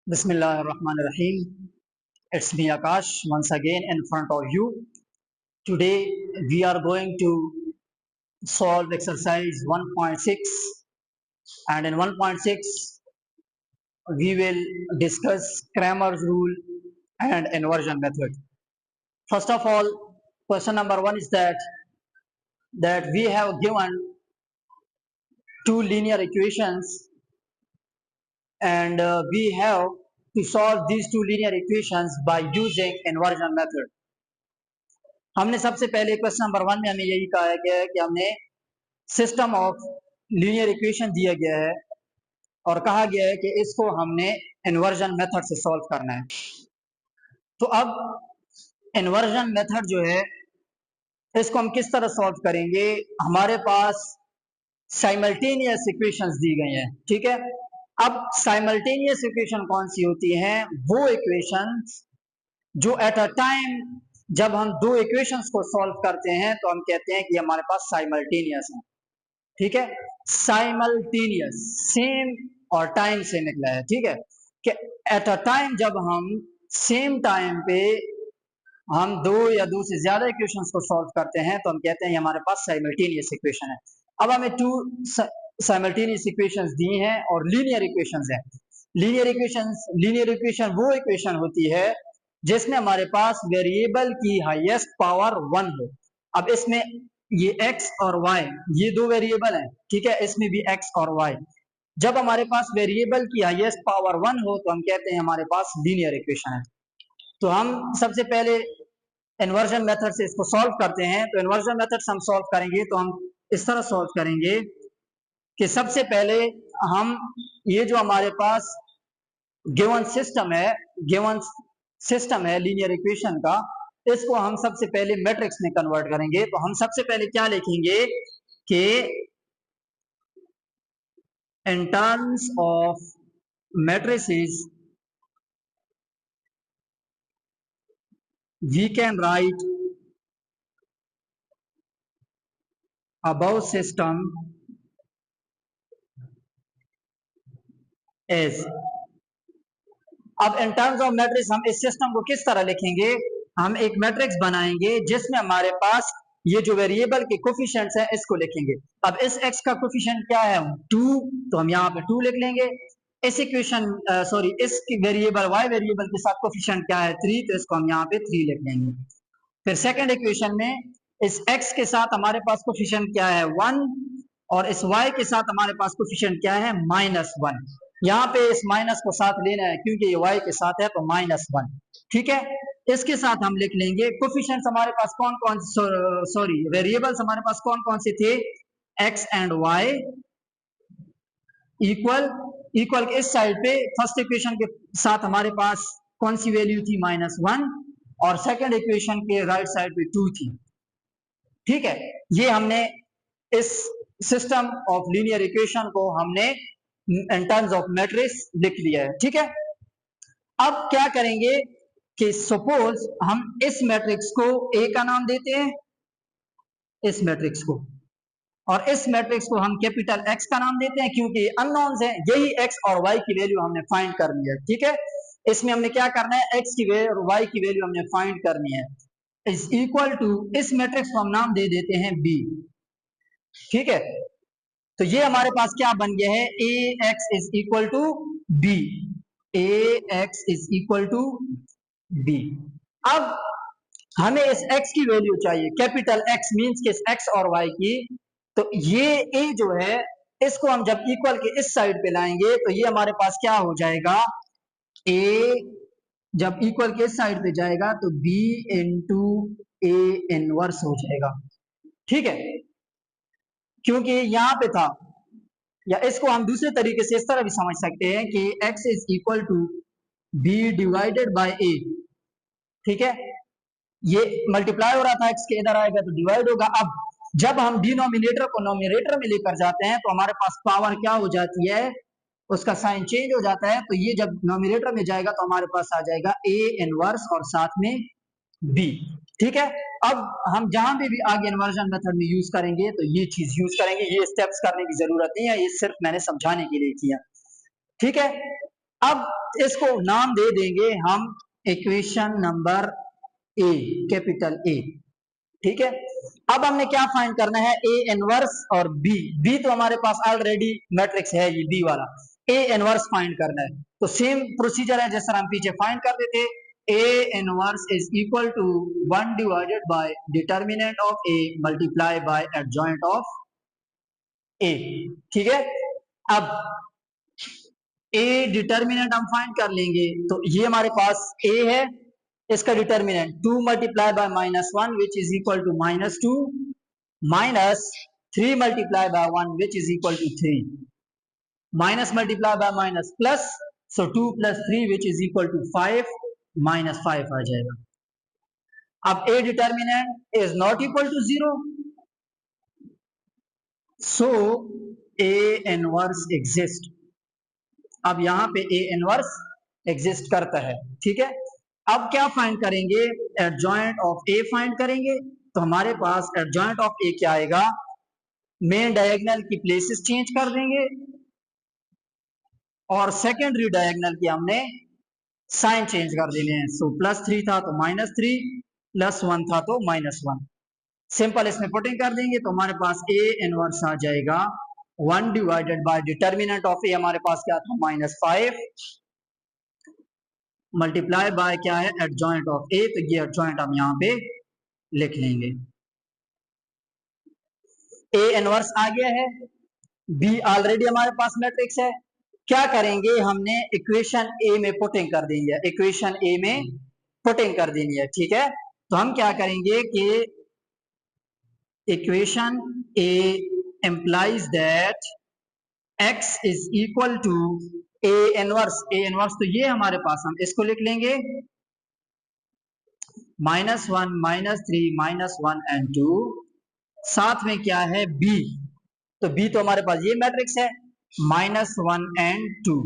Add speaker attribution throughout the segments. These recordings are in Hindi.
Speaker 1: Bismillahirrahmanirrahim. It's me Akash once again in front of you. Today we are going to solve exercise 1.6, and in 1.6 we will discuss Cramer's rule and inversion method. First of all, question number 1 is that we have given two linear equations, and we have to solve these two linear equations by using inversion method. हमने सबसे पहले क्वेश्चन नंबर 1 में हमें यही कहा गया है कि हमने सिस्टम ऑफ लीनियर इक्वेशन दिया गया है और कहा गया है कि इसको हमने इन्वर्जन मेथड से सॉल्व करना है। तो अब इन्वर्जन मेथड जो है इसको हम किस तरह सॉल्व करेंगे। हमारे पास साइमल्टेनियस इक्वेशंस दी गई हैं, ठीक है। अब साइमल्टेनियस इक्वेशन कौन सी होती हैं? वो इक्वेशंस जो एट अ टाइम जब हम दो इक्वेशंस को सॉल्व करते हैं तो हम कहते हैं कि हमारे पास साइमल्टेनियस है, ठीक है। साइमल्टेनियस सेम और टाइम से निकला है, ठीक है, कि एट अ टाइम जब हम सेम टाइम पे हम दो या दो से ज्यादा इक्वेशंस को सॉल्व करते हैं तो हम कहते हैं हमारे पास साइमल्टेनियस इक्वेशन है। अब हमें टू साइमल्टेनियस इक्वेशंस दी हैं और लीनियर इक्वेशंस हैं। लीनियर इक्वेशन वो इक्वेशन होती है जिसमें हमारे पास वेरिएबल की हाईएस्ट पावर 1 हो। अब इसमें ये x और y ये दो वेरिएबल हैं, ठीक है, इसमें भी x और y। जब हमारे पास वेरिएबल की हाईएस्ट पावर 1 हो तो हम कहते हैं हमारे पास लीनियर इक्वेशन है। तो हम सबसे पहले इन्वर्जन मेथड से इसको सॉल्व करते हैं। तो इन्वर्जन मेथड से हम सॉल्व करेंगे तो हम इस तरह सॉल्व करेंगे कि सबसे पहले हम ये जो हमारे पास गिवन सिस्टम है लीनियर इक्वेशन का, इसको हम सबसे पहले मैट्रिक्स में कन्वर्ट करेंगे। तो हम सबसे पहले क्या लिखेंगे कि in terms of matrices we can write above system as। अब इन टर्म्स ऑफ मैट्रिक्स हम इस सिस्टम को किस तरह लिखेंगे? हम एक मैट्रिक्स बनाएंगे जिसमें हमारे पास ये जो वेरिएबल के कोफिशिएंट्स हैं इसको लिखेंगे। अब इस x का कोफिशिएंट क्या है? 2, तो हम यहाँ पे 2 लिख लेंगे। इस इक्वेशन इस वेरिएबल y वेरिएबल के साथ कोफिशिएंट क्या है? 3, तो इसको हम यहाँ पे 3 लिख लेंगे। फिर सेकंड इक्वेशन में इस x के साथ हमारे पास कोफिशिएंट क्या है? 1, और इस y के साथ हमारे पास कोफिशिएंट क्या है? -1। यहाँ पे इस माइनस को साथ लेना है क्योंकि ये y के साथ है, तो -1, ठीक है। इसके साथ हम लिख लेंगे कोफिशिएंट्स हमारे पास कौन कौन वेरिएबल्स हमारे पास कौन कौन से थे? x एंड y इक्वल इस साइड पे फर्स्ट इक्वेशन के साथ हमारे पास कौन सी वैल्यू थी? -1, और सेकंड इक्वेशन के राइट साइड पे 2 थी, ठीक है। ये हमने इस सिस्टम ऑफ लीनियर इक्वेशन को हमने इन टर्म्स ऑफ मैट्रिक्स लिख लिया है, ठीक है। अब क्या करेंगे कि सपोज हम इस मैट्रिक्स को A का नाम देते हैं, इस मैट्रिक्स को, और इस मैट्रिक्स को हम कैपिटल X का नाम देते हैं क्योंकि अननोन्स हैं। यही X और Y की वैल्यू हमने फाइंड करनी है, ठीक है। इसमें हमने क्या करना है? X की वैल्यू और Y की वैल्यू हमने फाइंड करनी है। इज इक्वल टू इस मैट्रिक्स को हम नाम दे देते हैं B, ठीक है। तो ये हमारे पास क्या बन गया है? AX is equal to B। AX is equal to B। अब हमें इस x की वैल्यू चाहिए, कैपिटल X मींस कि इस x और y की। तो ये A जो है इसको हम जब इक्वल के इस साइड पे लाएंगे तो ये हमारे पास क्या हो जाएगा? A जब इक्वल के इस साइड पे जाएगा तो B इंटू A इनवर्स हो जाएगा, ठीक है, क्योंकि यहां पे था। या इसको हम दूसरे तरीके से इस तरह भी समझ सकते हैं कि x is equal to b divided by a, ठीक है। ये मल्टीप्लाई हो रहा था, x के इधर आएगा तो डिवाइड होगा। अब जब हम डिनोमिनेटर को नोमिनेटर में लेकर जाते हैं तो हमारे पास पावर क्या हो जाती है? उसका साइन चेंज हो जाता है। तो ये जब नोमिनेटर में जाएगा तो हमारे पास आ जाएगा a इनवर्स और साथ में b, ठीक है। अब हम जहां भी आगे इन्वर्जन मेथड में यूज करेंगे तो ये चीज यूज करेंगे। ये स्टेप्स करने की जरूरत नहीं है, ये सिर्फ मैंने समझाने के लिए किया, ठीक है। अब इसको नाम दे देंगे हम equation number A, capital A, ठीक है। अब हमने क्या फाइंड करना है, ए इनवर्स और बी। बी तो हमारे पास ऑलरेडी मैट्रिक्स है, ये बी वाला। ए इनवर्स फाइंड करना है, तो सेम प्रोसीजर है जैसा हम पीछे फाइंड करते थे। A inverse is equal to 1 divided by determinant of A multiply by adjoint of A, ठीक है। अब ए डिटर्मिनेंट हम फाइंड कर लेंगे, तो ये हमारे पास ए है, इसका determinant 2 multiply by -1 which is equal to -2 minus 3 multiply by 1 which is equal to 3, minus multiply by minus plus, so 2 + 3 which is equal to 5, -5 आ जाएगा। अब A determinant is not equal to 0, so A inverse exist. अब यहां पे ए इनवर्स एग्जिस्ट करता है, ठीक है। अब क्या फाइंड करेंगे, एडजॉइंट ऑफ ए फाइंड करेंगे। तो हमारे पास एडजॉइंट ऑफ ए क्या आएगा, मेन डायगोनल की प्लेसेस चेंज कर देंगे और सेकेंडरी डायगोनल की हमने साइन चेंज कर देने हैं। सो +3 था तो -3, +1 था तो -1। सिंपल इसमें पुटिंग कर देंगे तो हमारे पास ए इनवर्स आ जाएगा 1 divided by determinant of A हमारे पास क्या था, -5 मल्टीप्लाई बाय क्या है, एडजॉइंट ऑफ ए। तो ये एडजॉइंट हम यहाँ पे लिख लेंगे। ए इनवर्स आ गया है, बी ऑलरेडी हमारे पास मैट्रिक्स है। क्या करेंगे, हमने इक्वेशन ए में पुटिंग कर देंगे, इक्वेशन ए में पुटिंग कर देनी है, ठीक है। तो हम क्या करेंगे कि equation A implies that x is equal to A inverse. A inverse तो ये हमारे पास, हम इसको लिख लेंगे -1 -3 -1 and 2, साथ में क्या है b, तो b तो हमारे पास ये मैट्रिक्स है -1 and 2,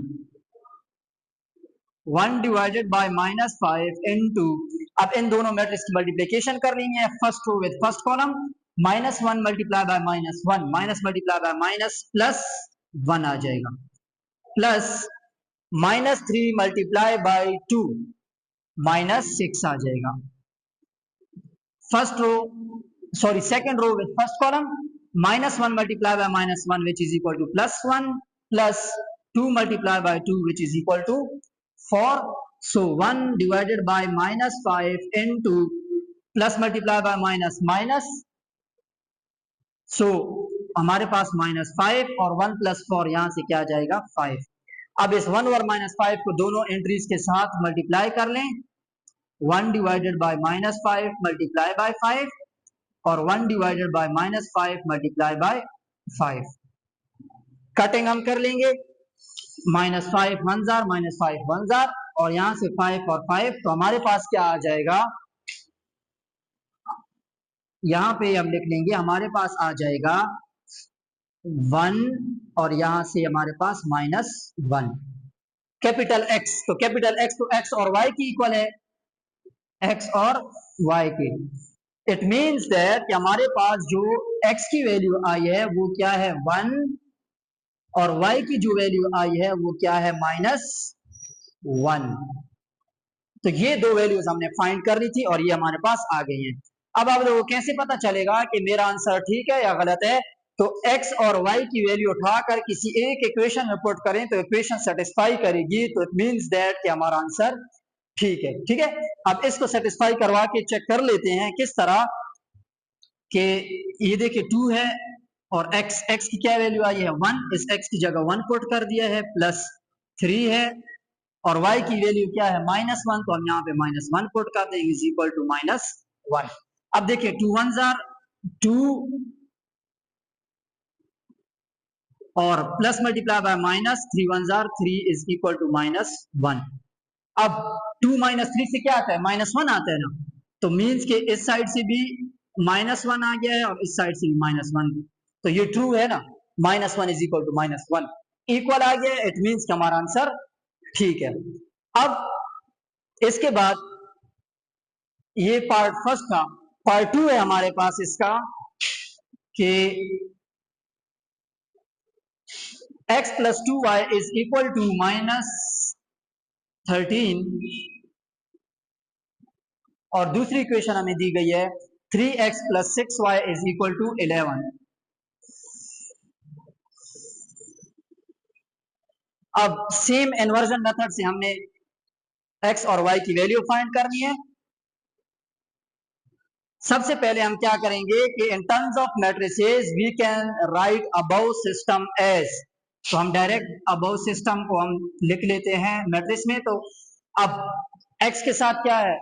Speaker 1: 1 डिवाइडेड बाय -5 into, अब इन दोनों मैट्रिक्स की मल्टीप्लिकेशन कर लेंगे, first row with first column, -1 multiply by -1 minus multiply by minus +1 आ जाएगा, प्लस -3 मल्टीप्लाई बाय 2 -6 आ जाएगा। First row sorry second row with first column, -1 multiply by -1 which is equal to +1 plus 2 multiply by 2 which is equal to 4। so 1 divided by -5 into plus multiply by minus minus, so हमारे पास -5 और 1 + 4 यहां से क्या आ जाएगा 5। अब इस 1 और -5 को दोनों एंट्रीज के साथ मल्टीप्लाई कर लें, 1 डिवाइडेड बाय -5 मल्टीप्लाई बाय 5 और 1 divided bye -5 multiply bye 5। Cutting हम कर लेंगे, -5 1 जार, -5 1 जार, और यहां से 5 और 5, तो हमारे पास क्या आ जाएगा, यहां पे हम लिख लेंगे, हमारे पास आ जाएगा 1 और यहां से हमारे पास -1 कैपिटल X। तो कैपिटल X तो X और Y की इक्वल है, X और Y के। इट मीन्स दैट कि हमारे पास जो X की वैल्यू आई है वो क्या है 1 और Y की जो वैल्यू आई है वो क्या है -1। तो ये दो वैल्यूज हमने फाइंड कर ली थी और ये हमारे पास आ गई हैं। अब आप लोगों को कैसे पता चलेगा कि मेरा आंसर ठीक है या गलत है, तो x और y की वैल्यू उठाकर किसी एक इक्वेशन में पुट करें तो इक्वेशन सेटिस्फाई करेगी, तो इट मींस दैट कि हमारा आंसर ठीक है, ठीक है। अब इसको सेटिस्फाई करवा के चेक कर लेते हैं किस तरह के, ये देखिए 2 है और x की क्या वैल्यू आई है 1, इस x की जगह 1 पुट कर दिया है, प्लस 3 है और y की वैल्यू क्या है -1, तो हम यहाँ पे -1 पुट कर देंगे इज इक्वल टू -1। अब देखिए 2 1 जार 2 और प्लस मल्टीप्लाई बाय माइनस, 3 1 जार 3 इज इक्वल टू -1। अब 2 -3 से क्या आता है -1 आता है ना, तो मीन्स के इस साइड से भी -1 आ गया है और इस साइड से भी -1, तो ये ट्रू है ना, -1 इज इक्वल टू -1 इक्वल आ गया है, इट मीन्स कि हमारा आंसर ठीक है। अब इसके बाद ये पार्ट फर्स्ट था, पार्ट 2 है हमारे पास इसका कि x + 2y is equal to -3 13 और दूसरी इक्वेशन हमें दी गई है 3x + 6y = 11। अब सेम इन्वर्जन मेथड से हमने x और y की वैल्यू फाइंड करनी है। सबसे पहले हम क्या करेंगे कि in terms of matrices we can write above system as, तो हम डायरेक्ट अबव सिस्टम को हम लिख लेते हैं मैट्रिक्स में। तो अब x के साथ क्या है,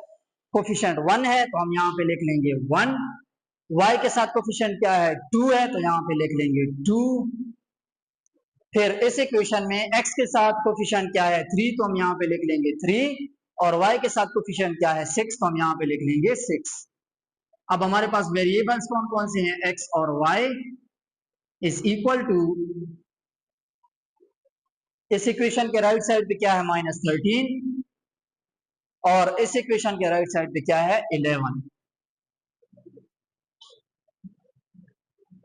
Speaker 1: कोफिशिएंट 1 है, तो हम यहाँ पे लिख लेंगे 1। y के साथ कोफिशिएंट क्या है, 2 है, तो यहाँ पे लिख लेंगे 2। फिर इस इक्वेशन में x के साथ कोफिशिएंट क्या है, 3, तो हम यहाँ पे लिख लेंगे 3, और y के साथ कोफिशिएंट क्या है, 6, तो हम यहाँ पे लिख लेंगे 6। अब हमारे पास वेरिएबल्स कौन कौन से हैं, x और y इज इक्वल टू, इस इक्वेशन के राइट साइड पे क्या है, -13, और इस इक्वेशन के राइट साइड पे क्या है, 11।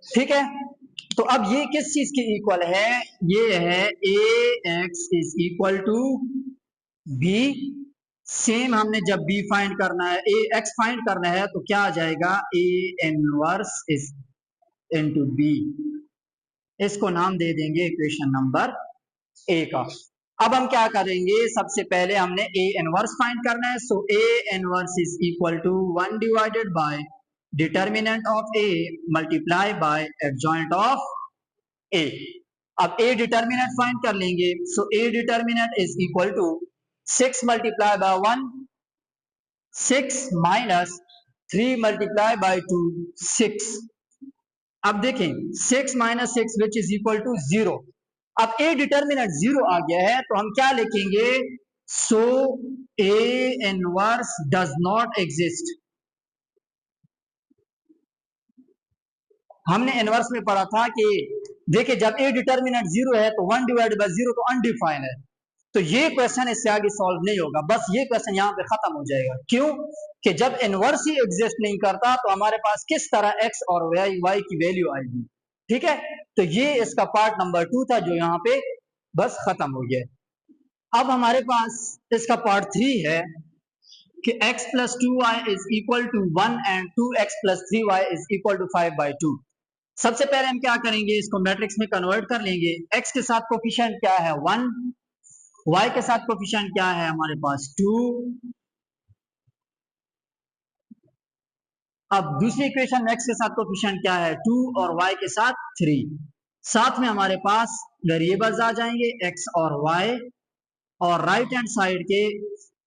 Speaker 1: ठीक है, तो अब ये किस चीज के इक्वल है, ये है ax = b। सेम हमने जब b फाइंड करना है, ax फाइंड करना है, तो क्या आ जाएगा, a inverse is into b। इसको नाम दे देंगे इक्वेशन नंबर a का। अब हम क्या करेंगे, सबसे पहले हमने a इनवर्स फाइंड करना है। So a inverse is equal to 1 divided by determinant of a multiply by adjoint of a। अब a डिटर्मिनेंट फाइंड कर लेंगे। So a determinant is equal to 6 multiply by 1, 6 minus 3 multiply by 2, 6। अब देखें 6 minus 6 which is equal to 0। अब a डिटर्मिनेंट 0 आ गया है, तो हम क्या लिखेंगे, सो a inverse does not exist. हमने इनवर्स में पढ़ा था कि देखिए जब a डिटर्मिनेंट 0 है तो 1 डिवाइडेड बाय 0 तो अनडिफाइंड है। तो ये क्वेश्चन इससे आगे सॉल्व नहीं होगा, बस ये क्वेश्चन यहाँ पे खत्म हो जाएगा। क्यों कि जब इनवर्स ही एग्जिस्ट नहीं करता तो हमारे पास किस तरह x और y की वैल्यू आएगी। ठीक है, तो ये इसका पार्ट नंबर 2 था जो यहाँ पे बस खत्म हो गया। अब हमारे पास इसका पार्ट 3 है कि x + 2y = 1 and 2x + 3y = 5/2। सबसे पहले हम क्या करेंगे, इसको मैट्रिक्स में कन्वर्ट कर लेंगे। x के साथ कोफिशिएंट क्या है, 1, y के साथ कोफिशिएंट क्या है हमारे पास, 2। अब दूसरी इक्वेशन में x के साथ कोफिशिएंट क्या है, 2, और y के साथ 3। साथ में हमारे पास वेरिएबल्स आ जाएंगे x और y, और राइट हैंड साइड के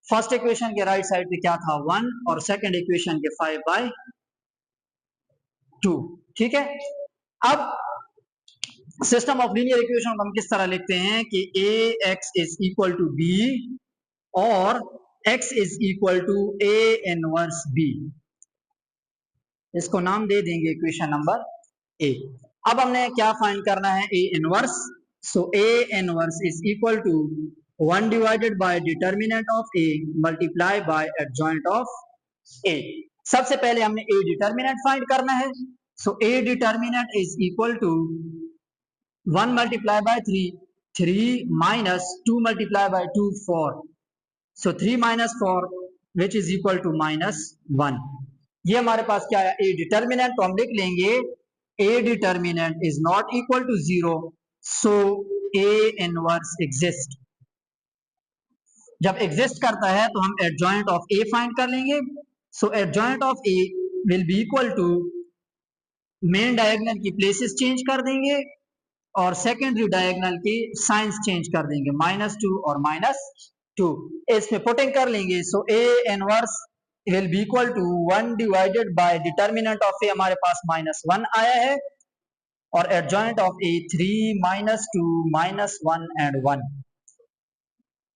Speaker 1: फर्स्ट इक्वेशन के राइट साइड पे क्या था, 1, और सेकंड इक्वेशन के 5/2। ठीक है, अब सिस्टम ऑफ लीनियर इक्वेशन को हम किस तरह लिखते हैं कि ax = b और x = a इनवर्स b। इसको नाम दे देंगे इक्वेशन नंबर a। अब हमने क्या फाइंड करना है, a inverse. So a inverse is equal to 1 divided by determinant of a multiply by adjoint of a। सबसे पहले हमने a डिटर्मिनेंट फाइंड करना है। So a determinant is equal to 1 multiply by 3, 3 minus 2 multiply by 2, 4। So 3 minus 4 which is equal to -1। ये हमारे पास क्या है, ए डिटर्मिनेंट, तो हम लिख लेंगे A determinant is not equal to 0, so A inverse exist. जब एग्जिस्ट करता है तो हम एडजॉइंट ऑफ ए फाइंड कर लेंगे। So adjoint of A will be equal to, main diagonal की प्लेसेस चेंज कर देंगे और सेकेंडरी डायगोनल की साइंस चेंज कर देंगे, -2 और -2। इसमें पुटिंग कर लेंगे। So A inverse will be equal to 1 divided by determinant of A हमारे पास -1 आया है, और एडजॉइंट ऑफ ए 3 -2 -1 एंड 1।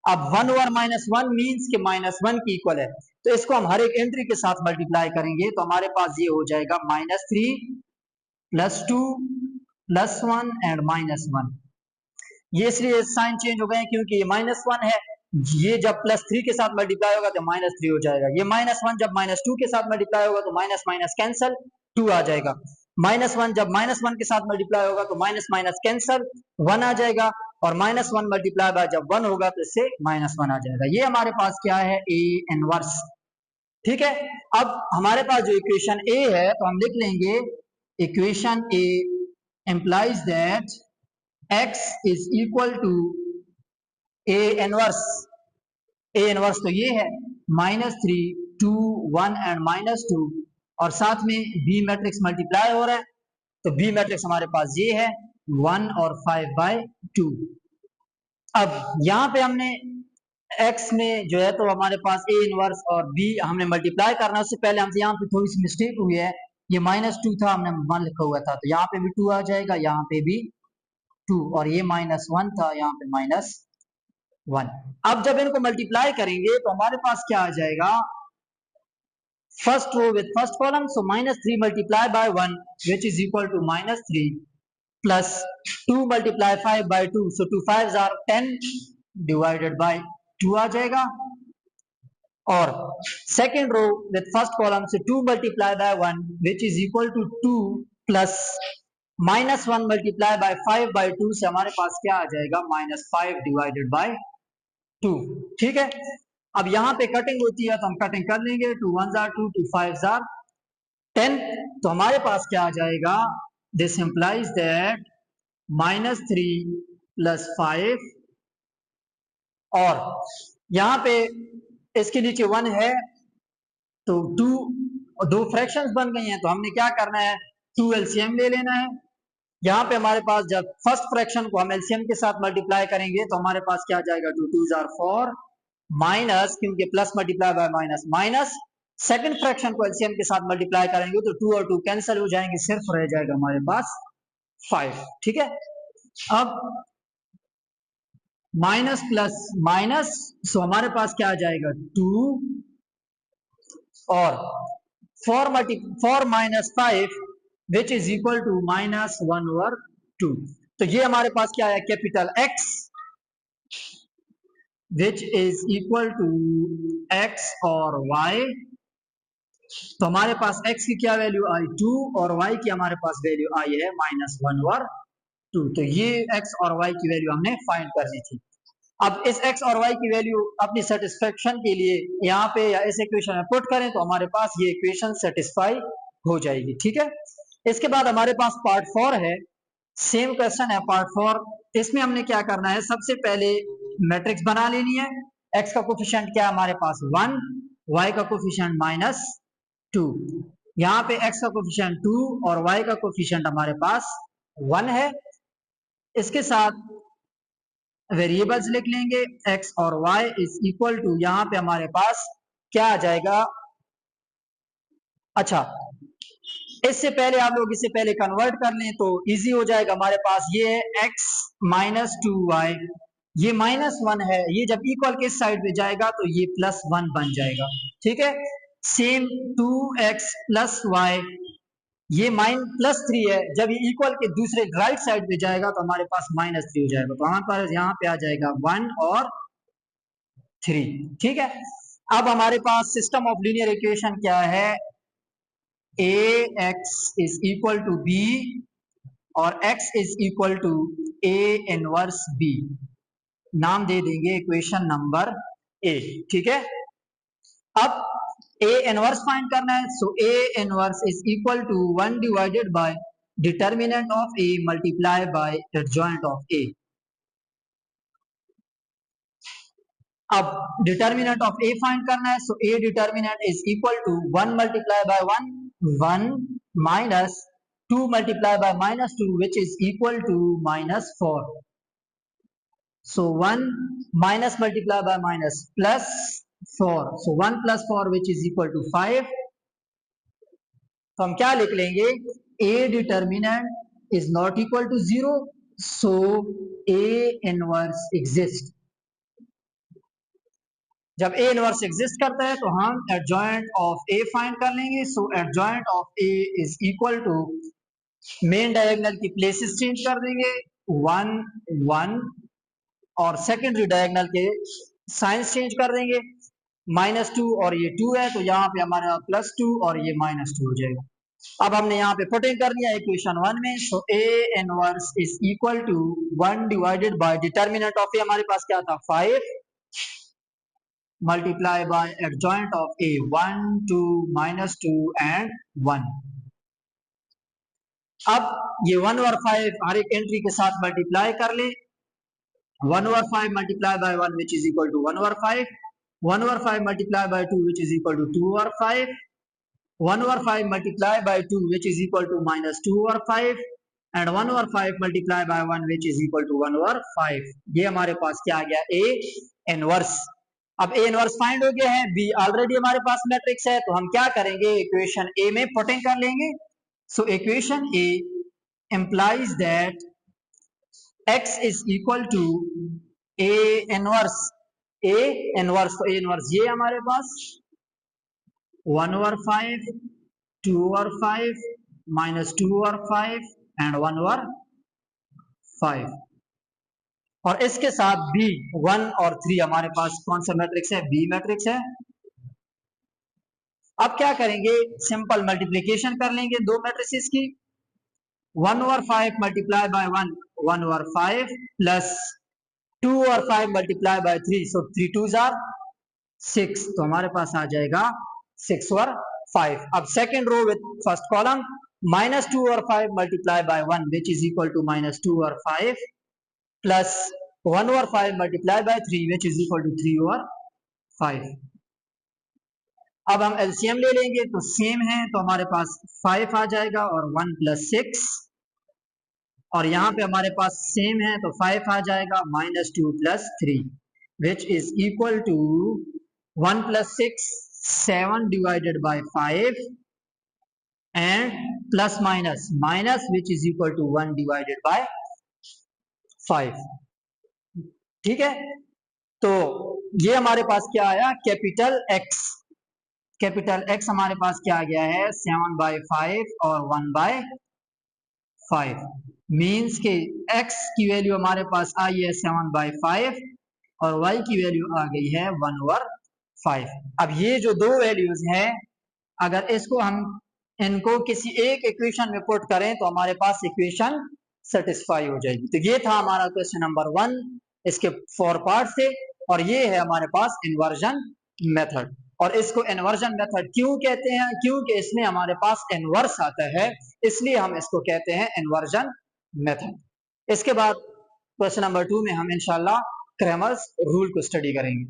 Speaker 1: अब 1 ओवर -1 मीन्स के -1 की इक्वल है, तो इसको हम हर एक एंट्री के साथ मल्टीप्लाई करेंगे, तो हमारे पास ये हो जाएगा -3 +2 +1 एंड -1। ये इसलिए साइन चेंज हो गए क्योंकि ये -1 है, ये जब +3 के साथ मल्टीप्लाई होगा तो -3 हो जाएगा। ये -1 जब -2 के साथ मल्टीप्लाई होगा तो माइनस माइनस कैंसल, 2 आ जाएगा। -1 जब -1 के साथ मल्टीप्लाई होगा तो माइनस माइनस कैंसल, 1 आ जाएगा। और -1 मल्टीप्लाई बाय जब 1 होगा तो इससे -1 आ जाएगा। ये हमारे पास क्या है, ए इनवर्स। ठीक है, अब हमारे पास जो इक्वेशन ए है तो हम लिख लेंगे equation A implies that x is equal to a inverse। A inverse तो ये है -3 2 1 एंड -2 और साथ में बी मैट्रिक्स मल्टीप्लाई हो रहा है, तो बी मैट्रिक्स हमारे पास ये है 1 और 5/2। अब यहाँ पे हमने x में जो है तो हमारे पास ए इनवर्स और b हमने मल्टीप्लाई करना, उससे पहले हमसे यहाँ पे थोड़ी सी मिस्टेक हुई है, ये -2 था, हमने 1 लिखा हुआ था, तो यहाँ पे भी 2 आ जाएगा, यहाँ पे भी 2, और ये -1 था, यहाँ पे -1। अब जब इनको मल्टीप्लाई करेंगे तो हमारे पास क्या आ जाएगा, first row with first column, so -3 multiply by 1 which is equal to -3 plus 2 multiply 5/2, so 2 5s are 10 divided by 2 आ जाएगा। और second row with first column से 2 multiply by 1 which is equal to 2 plus -1 multiply by 5/2 से हमारे पास क्या आ जाएगा, -5 डिवाइडेड बाय 2। ठीक है, अब यहाँ पे कटिंग होती है तो हम कटिंग कर लेंगे, 2 1s are 2 2 5s are 10, तो हमारे पास क्या आ जाएगा, दिस इंप्लाइज दैट -3 प्लस 5, और यहाँ पे इसके नीचे 1 है तो 2 फ्रैक्शंस बन गई हैं, तो हमने क्या करना है, 2 एलसीएम ले लेना है। यहाँ पे हमारे पास जब फर्स्ट फ्रैक्शन को हम एलसीएम के साथ मल्टीप्लाई करेंगे तो हमारे पास क्या आ जाएगा, 2 2s are 4 माइनस, क्योंकि plus multiply by minus minus, second fraction को एलसीएम के साथ मल्टीप्लाई करेंगे तो 2 और 2 कैंसिल हो जाएंगे, सिर्फ रह जाएगा हमारे पास 5। ठीक है, अब माइनस प्लस माइनस, सो हमारे पास क्या आ जाएगा, 2 और 4 minus 5 which is equal to -1/2। तो ये हमारे पास क्या है, कैपिटल X विच इज इक्वल टू X और Y। तो हमारे पास X की क्या वैल्यू आई, 2, और Y की हमारे पास वैल्यू आई है -1/2। तो ये X और Y की वैल्यू हमने फाइंड करनी थी। अब इस x और y की वैल्यू अपनी सेटिस्फेक्शन के लिए यहाँ पे या इस इक्वेशन में पुट करें तो हमारे पास ये इक्वेशन सेटिस्फाई हो जाएगी। ठीक है, इसके बाद हमारे पास पार्ट 4 है, सेम क्वेश्चन है पार्ट 4। इसमें हमने क्या करना है, सबसे पहले मैट्रिक्स बना लेनी है। x का कोफिशिएंट क्या है हमारे पास 1, y का कोफिशिएंट -2, यहाँ पे x का कोफिशिएंट 2 और y का कोफिशिएंट हमारे पास 1 है। इसके साथ वेरिएबल्स लिख लेंगे, x और y इज इक्वल टू, यहाँ पे हमारे पास क्या आ जाएगा, अच्छा इससे पहले आप लोग इसे पहले कन्वर्ट कर लें तो इजी हो जाएगा। हमारे पास ये है x -2y, ये -1 है, ये जब इक्वल के साइड पे जाएगा तो ये +1 बन जाएगा। ठीक है, सेम 2x + y, ये +3 है, जब ये इक्वल के दूसरे राइट साइड पे जाएगा तो हमारे पास -3 हो जाएगा, तो हमारे पास यहाँ पे आ जाएगा 1 और 3। ठीक है, अब हमारे पास सिस्टम ऑफ लीनियर इक्वेशन क्या है, ax is equal to b और x is equal to a inverse b, नाम दे देंगे इक्वेशन नंबर a। ठीक है, अब a इनवर्स फाइंड करना है, so a inverse is equal to 1 divided by determinant of a multiply by adjoint of a। अब डिटर्मिनेंट ऑफ a फाइंड करना है, so a determinant is equal to 1 multiply by 1 minus 2 multiply by -2 which is equal to -4। So 1 minus multiply by minus plus 4, so 1 + 4 which is equal to 5। तो हम क्या लिख लेंगे, a determinant is not equal to 0, so a inverse exist. जब a इनवर्स एग्जिस्ट करता है तो हम एडजॉइंट ऑफ a फाइंड कर लेंगे, so adjoint of a is equal to, main diagonal की प्लेसेस चेंज कर देंगे, 1 1, और सेकेंडरी डायगोनल के साइंस चेंज कर देंगे, -2 और ये 2 है तो यहाँ पे हमारा +2 और ये -2 हो जाएगा। अब हमने यहाँ पे पुटिंग कर लिया इक्वेशन 1 में, so A inverse is equal to 1 divided by determinant of A हमारे पास क्या था 5 multiply by adjoint of A 1 2 -2 and 1। अब ये 1 और 5 हर एक एंट्री के साथ मल्टीप्लाई कर ले, 1 over 5 multiplied by 1 which is equal to 1 over 5, 1 over 5 multiplied by 2 which is equal to 2 over 5, 1 over 5 multiplied by 2 which is equal to minus 2 over 5 and 1 over 5 multiplied by 1 which is equal to 1 over 5। ये हमारे पास क्या आ गया A इनवर्स। अब A इनवर्स फाइंड हो गया है, B ऑलरेडी हमारे पास मैट्रिक्स है, तो हम क्या करेंगे इक्वेशन A में पुटिंग कर लेंगे। So equation A implies that x is equal to a inverse, a inverse, तो a inverse ये हमारे पास 1 over 5 2 over 5 minus 2 over 5 and 1 over 5 और इसके साथ b 1 और 3 हमारे पास कौन सा मैट्रिक्स है b मैट्रिक्स है। अब क्या करेंगे सिंपल मल्टीप्लिकेशन कर लेंगे दो मैट्रिसेस की, 1 over 5 multiplied by 1 over 5 plus 2 over 5 multiplied by 3, so 3 2s are 6, तो हमारे पास आ जाएगा 6 over 5। अब second row with first column minus 2 over 5 multiplied by 1 which is equal to minus 2 over 5 plus 1 over 5 multiplied by 3 which is equal to 3 over 5। अब हम एलसीएम ले लेंगे तो सेम है, तो हमारे पास 5 आ जाएगा और 1 plus 6 और यहाँ पे हमारे पास सेम है तो 5 आ जाएगा minus 2 plus 3 which is equal to 1 plus 6 7 divided by 5 and plus minus which is equal to 1 divided by 5। ठीक है, तो ये हमारे पास क्या आया कैपिटल एक्स हमारे पास क्या आ गया है 7 by 5 और 1 by 5 मीन्स के x की वैल्यू हमारे पास आई है 7 by 5 और y की वैल्यू आ गई है 1 over 5। अब ये जो दो वैल्यूज हैं अगर इसको हम इनको किसी एक इक्वेशन में पुट करें तो हमारे पास इक्वेशन सेटिस्फाई हो जाएगी। तो ये था हमारा क्वेश्चन नंबर 1, इसके 4 पार्ट थे और ये है हमारे पास इन्वर्जन मेथड। और इसको इन्वर्जन मेथड क्यों कहते हैं, क्योंकि इसमें हमारे पास इन्वर्स आता है, इसलिए हम इसको कहते हैं इन्वर्जन मेथड। इसके बाद क्वेश्चन नंबर 2 में हम इंशाल्लाह क्रैमर्स रूल को स्टडी करेंगे।